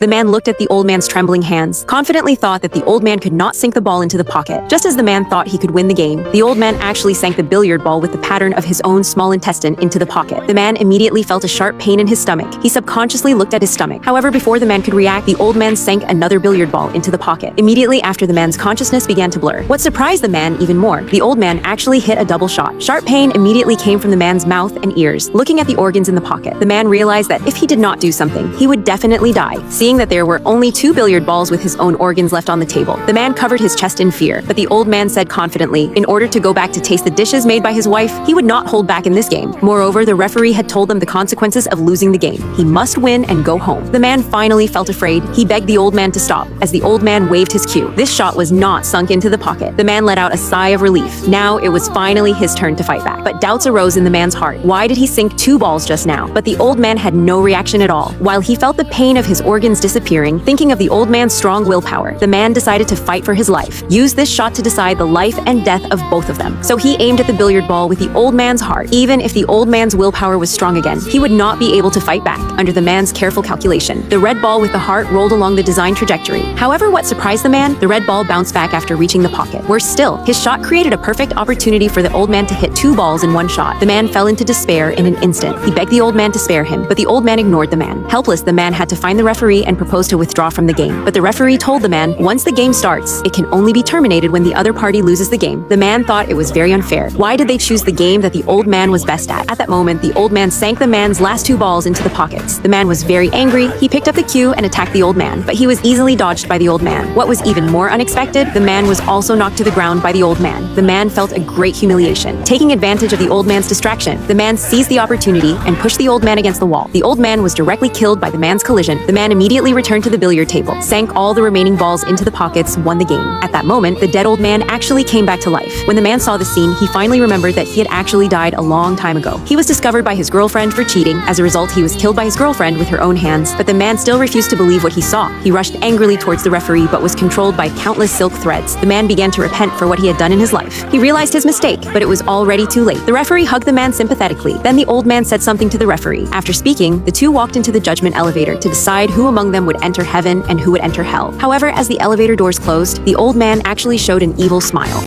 The man looked at the old man's trembling hands, confidently thought that the old man could not sink the ball into the pocket. Just as the man thought he could win the game, the old man actually sank the billiard ball with the pattern of his own small intestine into the pocket. The man immediately felt a sharp pain in his stomach. He subconsciously looked at his stomach. However, before the man could react, the old man sank another billiard ball into the pocket. Immediately after, the man's consciousness began to blur. What surprised the man even more, the old man actually hit a double shot. Sharp pain immediately came from the man's mouth and ears. Looking at the organs in the pocket, the man realized that if he did not do something, he would definitely die. Seeing that there were only 2 billiard balls with his own organs left on the table, the man covered his chest in fear. But the old man said confidently, in order to go back to taste the dishes made by his wife, he would not hold back in this game. Moreover, the referee had told them the consequences of losing the game. He must win and go home. The man finally felt afraid. He begged the old man to stop, as the old man waved his cue. This shot was not sunk into the pocket. The man let out a sigh of relief. Now it was finally his turn to fight back. But doubts arose in the man's heart. Why did he sink 2 balls just now? But the old man had no reaction at all. While he felt the pain of his organs disappearing, thinking of the old man's strong willpower, the man decided to fight for his life. Use this shot to decide the life and death of both of them. So he aimed at the billiard ball with the old man's heart. Even if the old man's willpower was strong again, he would not be able to fight back. Under the man's careful calculation, the red ball with the heart rolled along the designed trajectory. However, what surprised the man, the red ball bounced back after reaching the pocket. Worse still, his shot created a perfect opportunity for the old man to hit 2 balls in one shot. The man fell into despair in an instant. He begged the old man to spare him, but the old man ignored the man. Helpless, the man had to find the referee and propose to withdraw from the game. But the referee told the man, once the game starts, it can only be terminated when the other party loses the game. The man thought it was very unfair. Why did they choose the game that the old man was best at? At that moment, the old man sank the man's last 2 balls into the pockets. The man was very angry. He picked up the cue and attacked the old man, but he was easily dodged by the old man. What was even more unexpected, the man was also knocked to the ground by the old man. The man felt a great humiliation. Taking advantage of the old man's distraction, the man seized the opportunity and pushed the old man against the wall. The old man was directly killed by the man's collision. The man immediately returned to the billiard table, sank all the remaining balls into the pockets, won the game. At that moment, the dead old man actually came back to life. When the man saw the scene, he finally remembered that he had actually died a long time ago. He was discovered by his girlfriend for cheating. As a result, he was killed by his girlfriend with her own hands, but the man still refused to believe what he saw. He rushed angrily towards the referee, but was controlled by countless silk threads. The man began to repent for what he had done in his life. He realized his mistake, but it was already too late. The referee hugged the man sympathetically. Then the old man said something to the referee. After speaking, the two walked into the judgment elevator to decide who among them would enter heaven and who would enter hell. However, as the elevator doors closed, the old man actually showed an evil smile.